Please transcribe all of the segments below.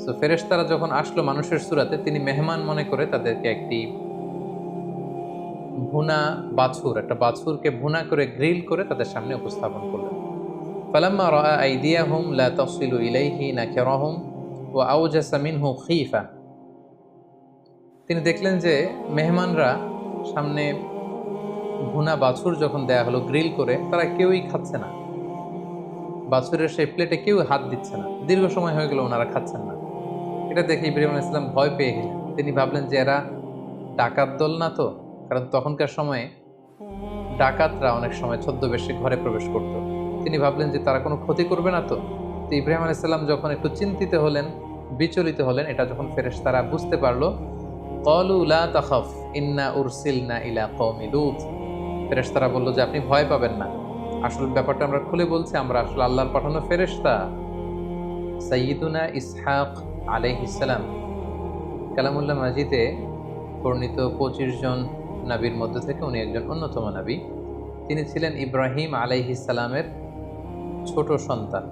So ফেরেশতারা যখন আসলো মানুষের সূরাতে, তিনি মেহমান মনে করে তাদেরকে একটি ভুনা বাছুর, একটা বাছুরকে ভুনা করে গ্রিল করে তাদের সামনে উপস্থাপন করলেন। ফালাম্মা রাআ আইদিয়াহুম লা তাসিলু ইলাইহি নাকিরাহুম ওয়া আওজাসা মিনহু খীফা। তিনি দেখলেন যে মেহমানরা সামনে ভুনা বাছুর যখন দেয়া হলো গ্রিল করে, তারা কেউই খাচ্ছে না। বাছুরের সেই প্লেটে কেউ হাত দিচ্ছে না। দীর্ঘ সময় হয়ে গেল ওনারা খাচ্ছেন না। এটা দেখে ইব্রাহিম আলাইহিস সালাম ভয় পেয়ে গেলেন। তিনি ভাবলেন যে এরা ডাকাত দল না তো? কারণ তখনকার সময়ে ডাকাতরা অনেক সময় ছদ্মবেশে ঘরে প্রবেশ করত। তিনি ভাবলেন যে তারা কোনো ক্ষতি করবে না তো? তো ইব্রাহিম আলাইহিস সালাম যখন একটু চিন্তিত হলেন, বিচলিত হলেন, এটা যখন ফেরেশতারা বুঝতে পারলো, ক্বালু লা তাখাফ ইন্না উরসিলনা ইলা কওমি লূত। ফেরেশতারা বলল যে আপনি ভয় পাবেন না। আসল ব্যাপারটা আমরা খুলে বলছি, আমরা আসলে আল্লাহর পাঠানো ফেরেশতা। সাইয়্যিদুনা ইসহাক আলাইহিস সালাম কালামুল্লাহ মাজিদে বর্ণিত 25 জন নবীর মধ্য থেকে উনি একজন অন্যতম নবী। তিনি ছিলেন ইব্রাহিম আলাইহিস সালামের ছোট সন্তান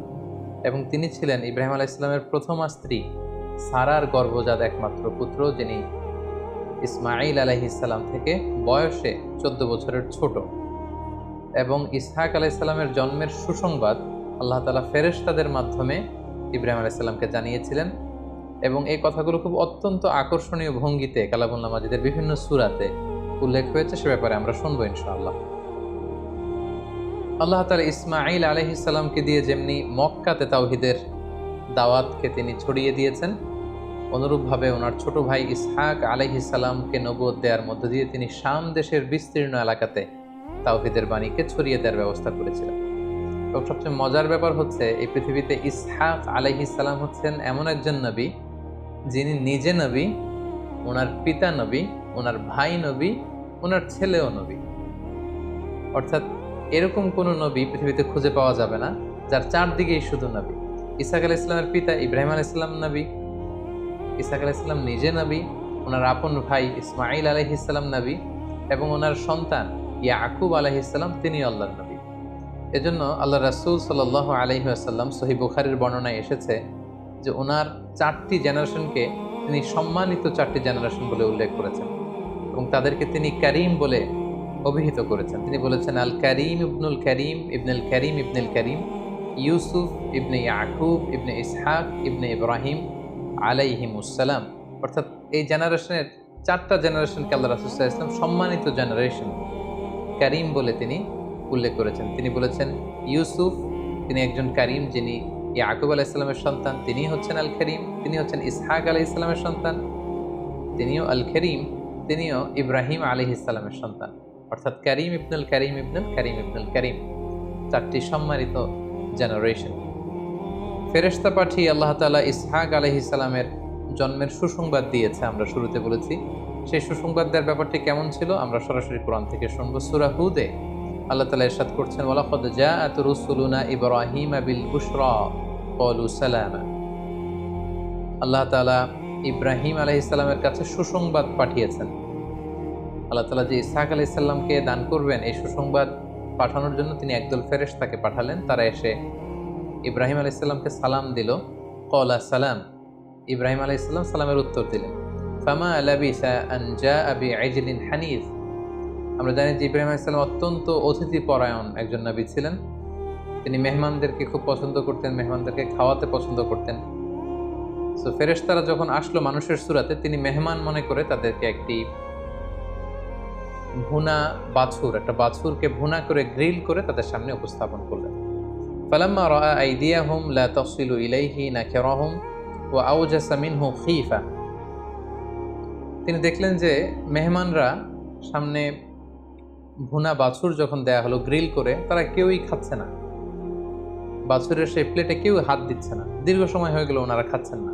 এবং তিনি ছিলেন ইব্রাহিম আলাইহিস সালামের প্রথমা স্ত্রী সারার গর্ভজাত একমাত্র পুত্র, যিনি ইসমাঈল আলাইহিস সালাম থেকে বয়সে 14 বছরের ছোট। এবং ইসহাক আলাইহিস সালামের জন্মের সুসংবাদ আল্লাহ তাআলা ফেরেশতাদের মাধ্যমে ইব্রাহিম আলাইহিস সালামকে জানিয়েছিলেন এবং এই কথাগুলো খুব অত্যন্ত আকর্ষণীয় ভঙ্গিতে কালামুল্লাহ মাজিদের বিভিন্ন সূরাতে উল্লেখ হয়েছে। সে ব্যাপারে আমরা শুনবো ইনশাআল্লাহ। আল্লাহ তাআলা ইসমাঈল আলাইহিস সালামকে দিয়ে যেমনি মক্কাতে তাওহীদের দাওয়াতকে তিনি ছড়িয়ে দিয়েছেন, অনুরূপভাবে ওনার ছোট ভাই ইসহাক আলাইহিস সালামকে নবুয়ত দেওয়ার মধ্য দিয়ে তিনি শাম দেশের বিস্তীর্ণ এলাকাতে তাওহীদের বাণীকে ছড়িয়ে দেওয়ার ব্যবস্থা করেছিলেন। এবং সবচেয়ে মজার ব্যাপার হচ্ছে, এই পৃথিবীতে ইসহাক আলাইহিস সালাম হচ্ছেন এমন একজন নবী যিনি নিজে নবী, ওনার পিতা নবী, ওনার ভাই নবী, ওনার ছেলেও নবী। অর্থাৎ এরকম কোন নবী পৃথিবীতে খুঁজে পাওয়া যাবে না যার চারদিকেই শুধু নবী। ইসহাক আলাইহিস সালামের পিতা ইব্রাহিম আলাইহিস সালাম নবী, ইসহাক আলাইহিস সালাম নিজে নবী, ওনার আপন ভাই ইসমাঈল আলাইহিস সালাম নবী এবং ওনার সন্তান ইয়াকুব আলাইহিস সালাম তিনি আল্লাহর নবী। এজন্য আল্লাহ রাসূল সাল্লাল্লাহু আলাইহি ওয়াসাল্লাম সহিহ বুখারীর বর্ণনায় এসেছে যে ওনার 4টি জেনারেশনকে তিনি সম্মানিত 4টি জেনারেশন বলে উল্লেখ করেছেন এবং তাদেরকে তিনি করিম বলে অভিহিত করেছেন। তিনি বলেছেন আল করিম ইবনুল করিম ইবনুল করিম ইবনুল করিম ইউসুফ ইবনে ইয়াকুব ইবনে ইসহাক ইবনে ইব্রাহিম আলাইহিমুস সালাম। অর্থাৎ এই জেনারেশনের 4টা জেনারেশনকে আল্লাহ রাসূল সাল্লাল্লাহু আলাইহি ওয়াসাল্লাম সম্মানিত জেনারেশন করিম বলে তিনি উল্লেখ করেছেন। তিনি বলেছেন ইউসুফ তিনি একজন করিম, যিনি ইয়াকুব আলাইহিস সালামের সন্তান, তিনি হচ্ছেন আল করিম। তিনি হচ্ছেন ইসহাক আলাইহিস সালামের সন্তান, তিনিও আল করিম। তিনিও ইব্রাহিম আলাইহিস সালামের সন্তান। অর্থাৎ করিম ইবনুল করিম ইবনুল করিম ইবনুল করিম, 4টি সম্মানিত জেনারেশন। ফেরেশতা পাঠিয়ে আল্লাহ তাআলা ইসহাক আলাইহিস সালামের জন্মের সুসংবাদ দিয়েছে, আমরা শুরুতে বলেছি। সেই সুসংবাদ দেওয়ার ব্যাপারটি কেমন ছিল আমরা সরাসরি কোরআন থেকে শুনবো। সূরা হুদে আল্লাহ তাআলা ইরশাদ করছেন, ওয়ালাকাদ জাআত রুসুলুনা ইব্রাহিমা বিল বুশরা ক্বালু সালামা। আল্লাহ তাআলা ইব্রাহিম আলাইহিস সালামের কাছে সুসংবাদ পাঠিয়েছেন। আল্লাহ তাআলা যে ইসহাক আলাইহিস সালামকে দান করবেন, এই সুসংবাদ পাঠানোর জন্য তিনি একদল ফেরেশতাকে পাঠালেন। তারা এসে ইব্রাহিম আলাইহিস সালামকে সালাম দিল। ক্বালা সালাম, ইব্রাহিম আলাইহিস সালাম সালামের উত্তর দিলেন। ফামা লাবিসা আন জাআ বিআজলিন হানিফ। আমরা জানি যে ইব্রাহিম আলাইহিস সালাম অত্যন্ত অতিথি পরায়ণ একজন নবী ছিলেন। তিনি মেহমানদেরকে খুব পছন্দ করতেন, মেহমানদেরকে খাওয়াতে পছন্দ করতেন। সো ফেরেশতারা যখন আসলো মানুষের সূরাতে, তিনি মেহমান মনে করে তাদেরকে একটি ভুনা বাছুর, একটা বাছুরকে ভুনা করে গ্রিল করে তাদের সামনে উপস্থাপন করলেন। ফালাম্মা রাআ আইদিয়াহুম লা তাসিলু ইলাইহি নাকিরাহুম ওয়া আওজাসা মিনহু খীফা। তিনি দেখলেন যে মেহমানরা সামনে ভুনা বাছুর যখন দেয়া হলো গ্রিল করে, তারা কেউই খাচ্ছে না। বাছুরের সেই প্লেটে কেউ হাত দিচ্ছে না। দীর্ঘ সময় হয়ে গেল ওনারা খাচ্ছেন না।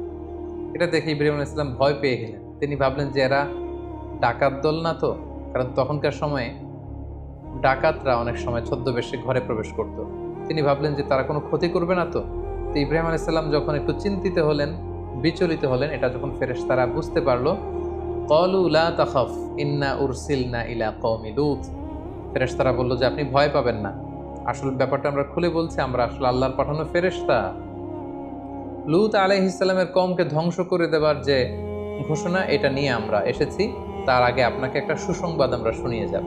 এটা দেখে ইব্রাহিম আলাইহিস সালাম ভয় পেয়ে গেলেন। তিনি ভাবলেন যে এরা ডাকাত দল না তো? কারণ তখনকার সময়ে ডাকাতরা অনেক সময় ছদ্মবেশে ঘরে প্রবেশ করত। তিনি ভাবলেন যে তারা কোনো ক্ষতি করবে না তো? তো ইব্রাহিম আলাইহিস সালাম যখন একটু চিন্তিত হলেন, বিচলিত হলেন, এটা যখন ফেরেশতারা বুঝতে পারলো, ক্বালু লা তাখাফ ইন্না উরসিলনা ইলা কওমি লূত। ফেরেশতারা বলল যে আপনি ভয় পাবেন না। আসল ব্যাপারটা আমরা খুলে বলছি, আমরা আসলে আল্লাহর পাঠানো ফেরেশতা। লূত আলাইহিস সালামের কওমকে ধ্বংস করে দেবার যে ঘোষণা, এটা নিয়ে আমরা এসেছি। তার আগে আপনাকে একটা সুসংবাদ আমরা শুনিয়ে যাব।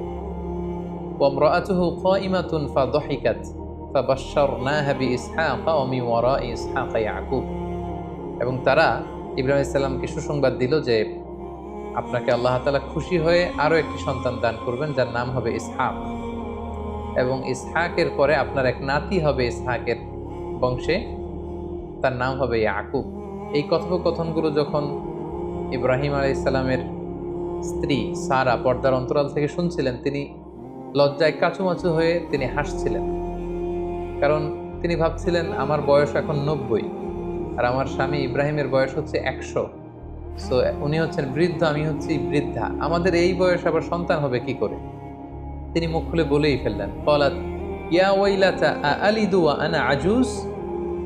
ওয়ামরাআতুহু কাইমাতুন ফাদহিকাত ফাবাশশারনাহা বিইসহাকা ওয়া মিন ওয়ারাই ইসহাকা ইয়াকুব। এবং তারা ইব্রাহিম আলাইহিস সালামকে সুসংবাদ দিল যে আপনাকে আল্লাহ তাআলা খুশি হয়ে আরো একটি সন্তান দান করবেন, যার নাম হবে ইসহাক, এবং ইসহাকের পরে আপনার এক নাতি হবে ইসহাকের বংশে, তার নাম হবে ইয়াকুব। এই কথোপকথনগুলো যখন ইব্রাহিম আলাইহিস সালামের স্ত্রী সারা পর্দার অন্তরাল থেকে শুনছিলেন, তিনি লজ্জায় কাচুমাচু হয়ে তিনি হাসছিলেন। কারণ তিনি ভাবছিলেন, আমার বয়স এখন 90 আর আমার স্বামী ইব্রাহিমের বয়স হচ্ছে 100। সো উনি হচ্ছেন বৃদ্ধ, আমি হচ্ছি বৃদ্ধা, আমাদের এই বয়স আবার সন্তান হবে কি করে? তিনি মুখ খুলে বলেই ফেললেন, ক্বালাত ইয়া ওয়াইলাতা আলিদু ওয়া আনা আজুজ।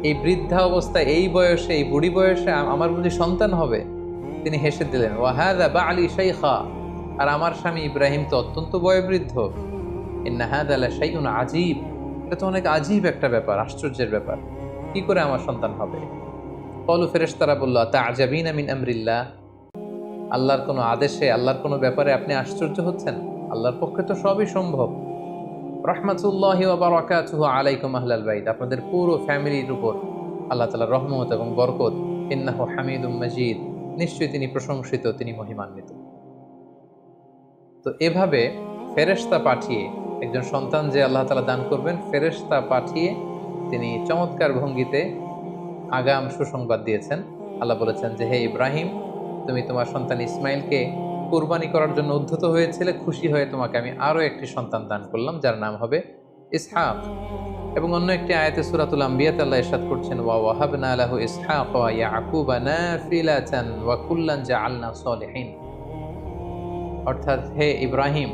এই বৃদ্ধা অবস্থায়, এই বয়সে, এই বুড়ি বয়সে আমার বুঝি সন্তান হবে? তিনি হেসে দিলেন, ওয়া হাযা বা'লি শাইখা, আর আমার স্বামী ইব্রাহিম তো অত্যন্ত বয়োবৃদ্ধ। ইন্না হাযা লা শাইউন আজীব, এটা তো অনেক আজীব একটা ব্যাপার, আশ্চর্যের ব্যাপার, কি করে আমার সন্তান হবে? ক্বালু, ফেরেশতারা বলল, তা'জাবিনা মিন আমরিল্লাহ, আল্লাহর কোনো আদেশে, আল্লাহর কোনো ব্যাপারে আপনি আশ্চর্য হচ্ছেন? আল্লাহর পক্ষে তো সবই সম্ভব। রাহমাতুল্লাহি ওয়া বারাকাতুহু আলাইকুম আহলাল বাইত, আপনাদের পুরো ফ্যামিলির উপর আল্লাহ তাআলার রহমত এবং বরকত। ইন্নাহু হামিদুম মাজিদ, নিশ্চয়ই তিনি প্রশংসিত, তিনি মহিমান্বিত। তো এভাবে ফেরেশতা পাঠিয়ে একজন সন্তান যে আল্লাহ তাআলা দান করবেন, ফেরেশতা পাঠিয়ে তিনি চমৎকার ভঙ্গিতে আগাম সুসংবাদ দিয়েছেন। আল্লাহ বলেছেন যে, হে ইব্রাহিম, তুমি তোমার সন্তান ইসমাইলকে কুরবানি করার জন্য উদ্ধত হয়েছিলে, খুশি হয়ে তোমাকে আমি আরো একটি সন্তান দান করলাম, যার নাম হবে ইসহাক। এবং অন্য একটি আয়াতে সূরাতুল আম্বিয়াতে আল্লাহ ইরশাদ করছেন, ওয়া ওয়াহাবনা লাহু ইসহাক ওয়া ইয়াকুবা নাফিলাতান ওয়া কুল্লান জাআলনা সলিহিন। অর্থাৎ, হে ইব্রাহিম,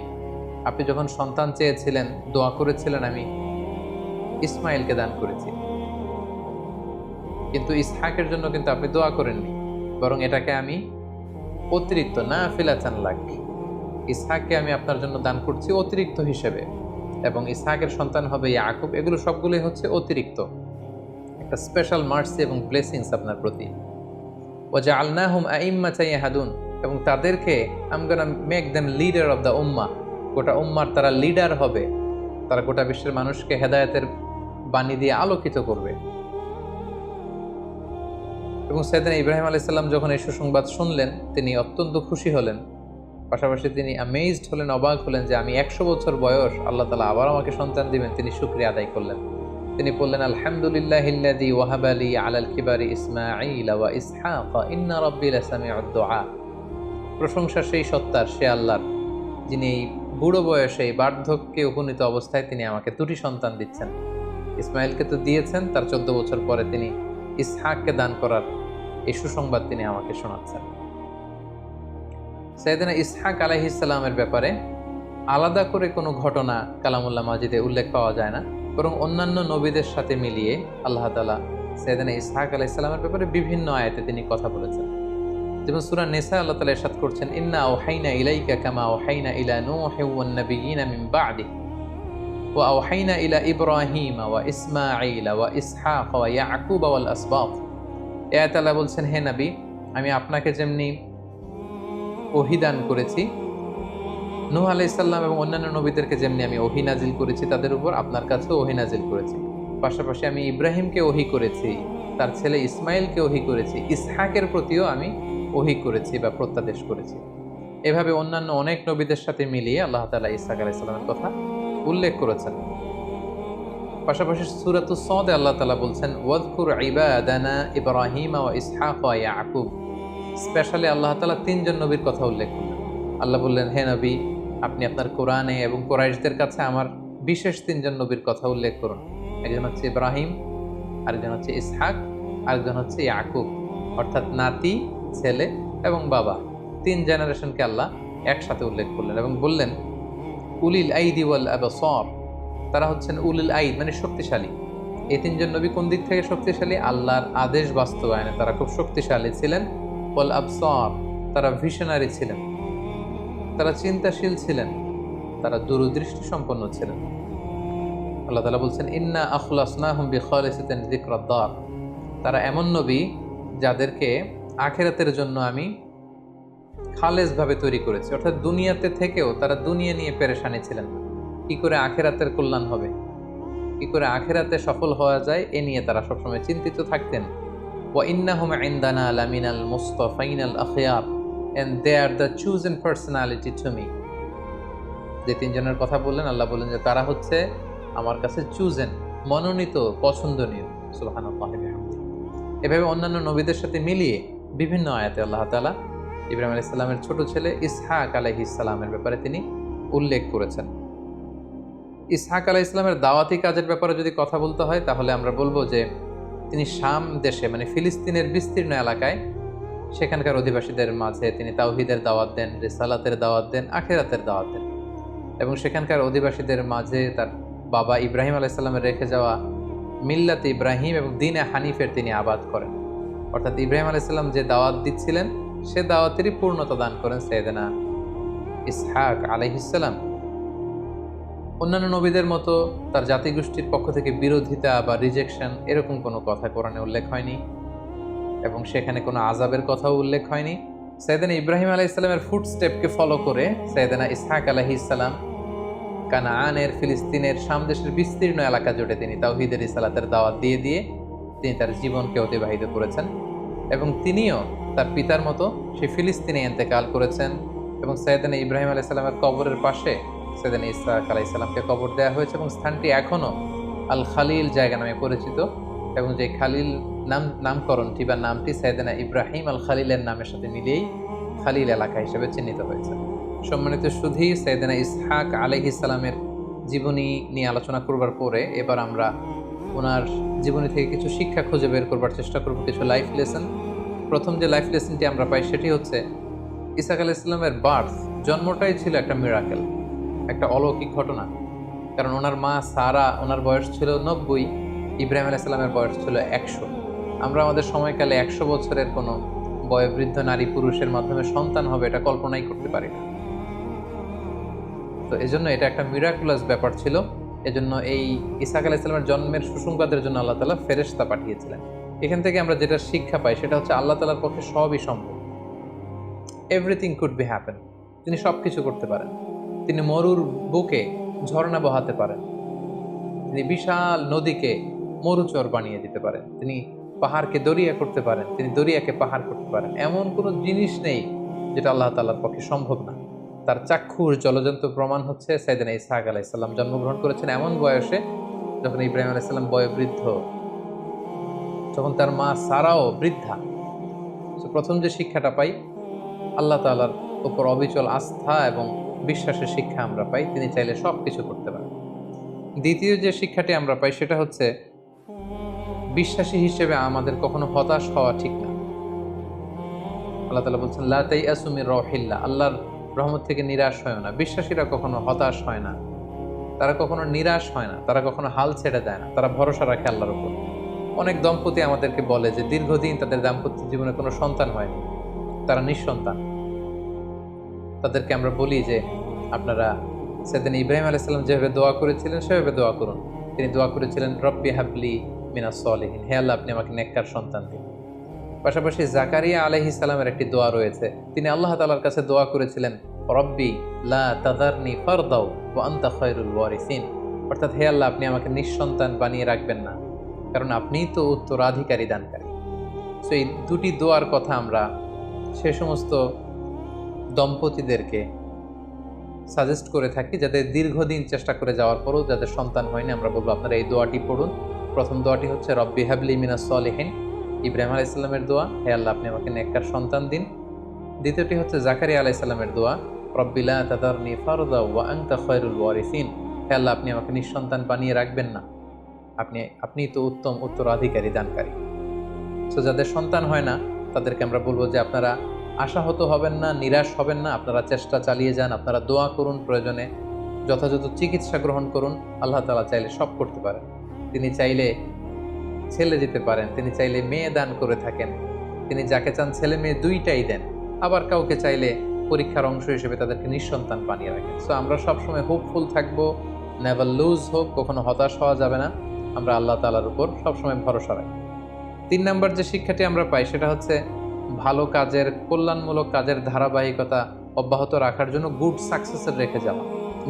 আপনি যখন সন্তান চেয়েছিলেন, দোয়া করেছিলেন, আমি ইসমাইলকে দান করেছি। কিন্তু ইসহাকের জন্য কিন্তু আপনি দোয়া করেননি, বরং এটাকে আমি অতিরিক্ত নাফিলাতান লাক, ইসহাককে আমি আপনার জন্য দান করছি অতিরিক্ত হিসেবে, এবং ইসহাকের সন্তান হবে ইয়াকুব। এগুলো সবগুলোই হচ্ছে অতিরিক্ত, একটা স্পেশাল মার্সি এবং ব্লেসিংস আপনার প্রতি। ওয়াজআলনাহুম আইম্মাতান ইয়াহদুন, এবং তাদেরকে I am gonna make them leader of the উম্মাহ, গোটা উম্মার তারা লিডার হবে, তারা গোটা বিশ্বের মানুষকে হেদায়েতের বাণী দিয়ে আলোকিত করবে। এবং সাইয়েদনা ইব্রাহিম আলাইহিস সালাম যখন এই সুসংবাদ শুনলেন, তিনি অত্যন্ত খুশি হলেন, পাশাপাশি তিনি অ্যামেজড হলেন, অবাক হলেন যে আমি 100 বছর বয়স, আল্লাহ তাআলা আবার আমাকে সন্তান দিবেন। তিনি শুকরিয়া আদায় করলেন। তিনি বললেন, আলহামদুলিল্লাহিল্লাযী ওয়াহাবা লি আলাল কিবারি ইসমাঈল ওয়া ইসহাক ইন্না রাব্বী লাসামিউদ দুআ। প্রশংসা সেই সত্তার, সে আল্লাহর, যিনি এই বুড়ো বয়সে, বার্ধক্যে উপনীত অবস্থায় তিনি আমাকে দুটি সন্তান দিচ্ছেন। ইসমাইলকে তো দিয়েছেন, তার 14 বছর পরে তিনি ইসহাককে দান করার এই সুসংবাদ তিনি আমাকে শোনাচ্ছেন। সাইয়েদনা ইসহাক আলাইহিস সালামের ব্যাপারে আলাদা করে কোনো ঘটনা কালামুল্লাহ মাজিদে উল্লেখ পাওয়া যায় না, বরং অন্যান্য নবীদের সাথে মিলিয়ে আল্লাহ তাআলা সাইয়েদনা ইসহাক আলাইহিস সালামের ব্যাপারে বিভিন্ন আয়াতে তিনি কথা বলেছেন। যেমন সূরা নিসা আল্লাহ তাআলা ইরশাদ করছেন, ইন্না আওহাইনা ইলাইকা কামা আওহাইনা ইলা নূহি ওয়ান নাবিয়্যিনা মিন বা'দি ওয়া আওহাইনা ইলা ইব্রাহিম ওয়া ইসমাঈল ওয়া ইসহাক ওয়া ইয়াকুব ওয়াল আসবাত। এই আয়াতে আল্লাহ বলছেন, হে নবী, আমি আপনাকে যেমনি ওহী দান করেছি, নূহ আলাইহিস সালাম এবং অন্যান্য নবীদেরকে যেমনি আমি ওহী নাজিল করেছি তাদের উপর, আপনার কাছেও ওহী নাজিল করেছি। পাশাপাশি আমি ইব্রাহিমকে ওহী করেছি, তার ছেলে ইসমাইলকে ওহী করেছি, ইসহাকের প্রতিও আমি ওহী করেছি বা প্রত্যাদেশ করেছি। এভাবে অন্যান্য অনেক নবীদের সাথে মিলিয়ে আল্লাহ তাআলা ইসহাক আলাইহিস সালামের কথা উল্লেখ করেছেন। পাশাপাশি সূরাতুস সাদে আল্লাহ তাআলা বলছেন, ওয়াযকুর ইবাদানা ইব্রাহিম ওয়া ইসহাক ওয়া ইয়াকুব। স্পেশালি আল্লাহ তাআলা 3 জন নবীর কথা উল্লেখ করলেন। আল্লাহ বললেন, হে নবী, আপনি আপনার কোরআনে এবং কুরাইশদের কাছে আমার বিশেষ 3 জন নবীর কথা উল্লেখ করুন। একজন হচ্ছে ইব্রাহিম, আরেকজন হচ্ছে ইসহাক, আরেকজন হচ্ছে ইয়াকুব, অর্থাৎ নাতি, ছেলে এবং বাবা, 3 জেনারেশনকে আল্লাহ একসাথে উল্লেখ করলেন এবং বললেন, উলিল আইদি ওয়াল আবসার, তারা হচ্ছেন উলিল আইদ মানে শক্তিশালী। এই 3 জন নবী কোন দিক থেকে শক্তিশালী? আল্লাহর আদেশ বাস্তবায়নে তারা খুব শক্তিশালী ছিলেন। ওয়াল আবসার, তারা ভিশনারি ছিলেন, তারা চিন্তাশীল ছিলেন, তারা দূরদৃষ্টি সম্পন্ন ছিলেন। আল্লাহ তাআলা বলছেন, ইন্না আখলাসনাহুম বিখালিসাতিন যিকরাদ দার, তারা এমন নবী যাদেরকে আখেরাতের জন্য আমি খালেজভাবে তৈরি করেছি, অর্থাৎ দুনিয়াতে থেকেও তারা দুনিয়া নিয়ে পেরেশানি ছিলেন না। কি করে আখেরাতের কল্যাণ হবে, কি করে আখেরাতে সফল হওয়া যায় এ নিয়ে তারা সবসময় চিন্তিত থাকতেন। ওয়া ইন্নাহুম ইনদানা লামিনাল মুস্তাফাইনাল আখিয়ার and they are the chosen personality to me. যে তিনজনের কথা বললেন, আল্লাহ বললেন যে তারা হচ্ছে আমার কাছে চুজেন, মনোনীত, পছন্দনীয়। সুবহানাল্লাহি ওয়া বিহামদিহি। এভাবে অন্যান্য নবীদের সাথে মিলিয়ে বিভিন্ন আয়াতে আল্লাহ তাআলা ইব্রাহিম আলাইহিস সালামের ছোট ছেলে ইসহাক আলাইহিস সালামের ব্যাপারে তিনি উল্লেখ করেছেন। ইসহাক আলাইহিস সালামের দাওয়াতি কাজের ব্যাপারে যদি কথা বলতে হয় তাহলে আমরা বলবো যে তিনি শাম দেশে, মানে ফিলিস্তিনের বিস্তীর্ণ এলাকায়, সেখানকার অধিবাসীদের মাঝে তিনি তাওহীদের দাওয়াত দেন, রিসালাতের দাওয়াত দেন, আখিরাতের দাওয়াত দেন, এবং সেখানকার অধিবাসীদের মাঝে তার বাবা ইব্রাহিম আলাইহিস সালামের রেখে যাওয়া মিল্লাতে ইব্রাহিম এবং দ্বীনে হানিফের তিনি আবাদ করেন। অর্থাৎ ইব্রাহিম আলাইহিস সালাম যে দাওয়াত দিচ্ছিলেন সে দাওয়াতেরই পূর্ণতা দান করেন সাইয়েদনা ইসহাক আলাইহিস সালাম। অন্যান্য নবীদের মতো তার জাতিগোষ্ঠীর পক্ষ থেকে বিরোধিতা বা রিজেকশন এরকম কোনো কথা কোরআনে উল্লেখ হয়নি, এবং সেখানে কোনো আযাবের কথাও উল্লেখ হয়নি। সাইয়েদনা ইব্রাহিম আলাইহিস সালামের ফুটস্টেপকে ফলো করে সাইয়েদনা ইসহাক আলাইহিস সালাম কানানের, ফিলিস্তিনের, শাম দেশের বিস্তীর্ণ এলাকা জুড়ে তিনি তাওহীদের রিসালাতের দাওয়াত দিয়ে দিয়ে তিনি তার জীবনকে অতিবাহিত করেছেন, এবং তিনিও তার পিতার মতো সেই ফিলিস্তিনে ইন্তেকাল করেছেন। এবং সাইয়েদনা ইব্রাহিম আলাইহিস সালামের কবরের পাশে সাইয়েদনা ইসহাক আলাইহিস সালামকে কবর দেওয়া হয়েছে, এবং স্থানটি এখনও আল খালিল জায়গা নামে পরিচিত, এবং যে খালিল নামকরণটি বা নামটি সাইয়েদনা ইব্রাহিম আল খালিলের নামের সাথে মিলিয়েই খালিল এলাকা হিসেবে চিহ্নিত হয়েছে। সম্মানিত সুধী, সাইয়েদনা ইসহাক আলাইহিস সালামের জীবনী নিয়ে আলোচনা করবার পরে এবার আমরা ওনার জীবনী থেকে কিছু শিক্ষা খুঁজে বের করবার চেষ্টা করব, কিছু লাইফ লেসন। প্রথম যে লাইফ লেসনটি আমরা পাই সেটি হচ্ছে ইসহাক আলাইহিস সালামের বার্থ, জন্মটাই ছিল একটা মিরাকেল, একটা অলৌকিক ঘটনা। কারণ ওনার মা সারা, ওনার বয়স ছিল 90, ইব্রাহিম আলাইহিস সালামের বয়স ছিল 100। আমরা আমাদের সময়কালে 100 বছরের কোনো বয়োবৃদ্ধ নারী পুরুষের মাধ্যমে সন্তান হবে এটা কল্পনাই করতে পারি না। তো এজন্য এটা একটা মিরাকুলাস ব্যাপার ছিল। এজন্য এই ইসহাক আলাইহিস সালামের জন্মের সুসংবাদের জন্য আল্লাহ তাআলা ফেরেশতা পাঠিয়েছিলেন। এখান থেকে আমরা যেটা শিক্ষা পাই সেটা হচ্ছে আল্লাহ তাআলার পক্ষে সবই সম্ভব। Everything could be happen. তিনি সব কিছু করতে পারেন। তিনি মরুর বুকে ঝর্ণা বহাতে পারেন, তিনি বিশাল নদীকে মরুচর বানিয়ে দিতে পারেন, তিনি পাহাড়কে দরিয়া করতে পারেন, তিনি দরিয়াকে পাহাড় করতে পারেন। এমন কোনো জিনিস নেই যেটা আল্লাহ তাআলার পক্ষে সম্ভব না। তার চাক্ষুর জলজন্ত প্রমাণ হচ্ছে সাইয়েদনা ইসহাক আলাইহিস সালাম জন্মগ্রহণ করেছেন এমন বয়সে যখন ইব্রাহিম আলাইহিস সালাম বয়োবৃদ্ধ, যখন তার মা সারাও বৃদ্ধা। প্রথম যে শিক্ষাটা পাই, আল্লাহ তাআলার উপর অবিচল আস্থা এবং বিশ্বাসের শিক্ষা আমরা পাই, তিনি চাইলে সব কিছু করতে পারেন। দ্বিতীয় যে শিক্ষাটি আমরা পাই সেটা হচ্ছে বিশ্বাসী হিসেবে আমাদের কখনো হতাশ হওয়া ঠিক না। আল্লাহ তাআলা বলছেন লা তাইয়াসু মির রাউহিল্লাহ, আল্লাহর রহমত থেকে নিরাশ হয় না। বিশ্বাসীরা কখনো হতাশ হয় না, তারা কখনো নিরাশ হয় না, তারা কখনো হাল ছেড়ে দেয় না, তারা ভরসা রাখে আল্লাহর উপর। অনেক দম্পতি আমাদেরকে বলে যে দীর্ঘদিন তাদের দাম্পত্য জীবনে কোনো সন্তান হয়নি, তারা নিঃসন্তান। তাদেরকে আমরা বলি যে আপনারা সাইয়েদনা ইব্রাহিম আলাইহিস সালাম যেভাবে দোয়া করেছিলেন সেভাবে দোয়া করুন। তিনি দোয়া করেছিলেন রব্বি হাবলি মিনাস সলিহিন, হে আল্লাহ আপনি আমাকে নেককার সন্তান দিন। পাশাপাশি জাকারিয়া আলাইহিস সালামের একটি দোয়া রয়েছে, তিনি আল্লাহ তাআলার কাছে দোয়া করেছিলেন রব্বি লা তাযারনি ফারদাও ওয়া আনতা খায়রুল ওয়ারিসিন, অর্থাৎ হে আল্লাহ আপনি আমাকে নিঃসন্তান বানিয়ে রাখবেন না, কারণ আপনিই তো উত্তরাধিকারী দানকারী। সো এই দুটি দোয়ার কথা আমরা সে সমস্ত দম্পতিদেরকে সাজেস্ট করে থাকি যাদের দীর্ঘদিন চেষ্টা করে যাওয়ার পরও যাদের সন্তান হয়নি। আমরা বলবো আপনারা এই দোয়াটি পড়ুন। প্রথম দোয়াটি হচ্ছে রব্বি হাবলি মিনাস সলিহিন, ইব্রাহিম আলাইহিস সালামের দোয়া, হে আল্লাহ আপনি আমাকে নেককার সন্তান দিন। দ্বিতীয়টি হচ্ছে জাকারিয়া আলাইহিস সালামের দোয়া, রব্বি লা তাযারনি ফারদা ওয়া আনতা খায়রুল ওয়ারিসিন, হে আল্লাহ আপনি আমাকে নিঃসন্তান বানিয়ে রাখবেন না, আপনি তো উত্তম উত্তরাধিকারী দানকারী। সো যাদের সন্তান হয় না তাদেরকে আমরা বলবো যে আপনারা আশাহত হবেন না, নিরাশ হবেন না, আপনারা চেষ্টা চালিয়ে যান, আপনারা দোয়া করুন, প্রয়োজনে যথাযথ চিকিৎসা গ্রহণ করুন। আল্লাহ তাআলা চাইলে সব করতে পারেন। তিনি চাইলে ছেলে দিতে পারেন, তিনি চাইলে মেয়ে দান করে থাকেন, তিনি যাকে চান ছেলে মেয়ে দুইটাই দেন। আবার কাউকে চাইলে পরীক্ষার অংশ হিসেবে তাদেরকে নিঃসন্তান বানিয়ে রাখেন। সো আমরা সবসময় হোপফুল থাকবো, নেভার লুজ হোপ, কখনো হতাশ হওয়া যাবে না। আমরা আল্লাহ তাআলার উপর সবসময় ভরসা রাখি। 3 নাম্বার যে শিক্ষাটি আমরা পাই সেটা হচ্ছে ভালো কাজের, কল্যাণমূলক কাজের ধারাবাহিকতা অব্যাহত রাখার জন্য গুড সাকসেসের রেখে যাওয়া,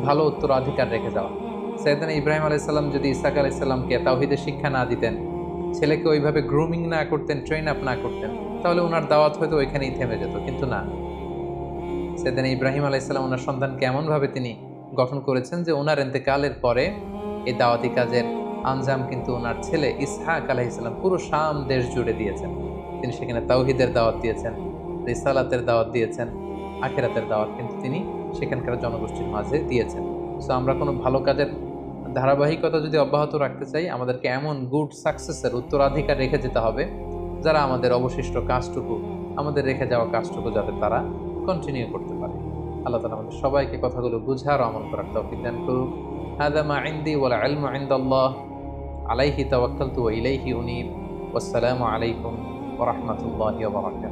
ভালো উত্তরাধিকার রেখে যাওয়া। সাইয়েদনা ইব্রাহিম আলাইসাল্লাম যদি ইসাক আলাইসাল্লামকে তাওহীদের শিক্ষা না দিতেন, ছেলেকে ওইভাবে গ্রুমিং না করতেন, ট্রেন আপ না করতেন, তাহলে ওনার দাওয়াত হয়তো ওইখানেই থেমে যেত। কিন্তু না, সাইয়েদনা ইব্রাহিম আলাইসাল্লাম ওনার সন্তানকে এমনভাবে তিনি গঠন করেছেন যে ওনার ইন্তেকালের পরে এই দাওয়াতি কাজের আঞ্জাম কিন্তু ওনার ছেলে ইসহাক আলাইহিসসালাম পুরো শাম দেশ জুড়ে দিয়েছেন। তিনি সেখানে তাওহীদের দাওয়াত দিয়েছেন, রিসালাতের দাওয়াত দিয়েছেন, আখিরাতের দাওয়াত কিন্তু তিনি সেখানকার জনগোষ্ঠীর মাঝে দিয়েছেন। সো আমরা কোনো ভালো কাজের ধারাবাহিকতা যদি অব্যাহত রাখতে চাই, আমাদেরকে এমন গুড সাকসেসের উত্তরাধিকার রেখে যেতে হবে যারা আমাদের অবশিষ্ট কাজটুকু, আমাদের রেখে যাওয়া কাজটুকু যাতে তারা কন্টিনিউ করতে পারে। আল্লাহ তাআলা আমাদের সবাইকে কথাগুলো বুঝার ও আমল করার তৌফিক দান করুক। হাযা মা ইনদি ওয়াল ইলমু ইনদাল্লাহ আলাইহি তাওয়াক্কালতু ওয়া ইলাইহি উনীব। ওয়াসসালামু আলাইকুম ওয়া রাহমাতুল্লাহি ওয়া বারাকাতুহু।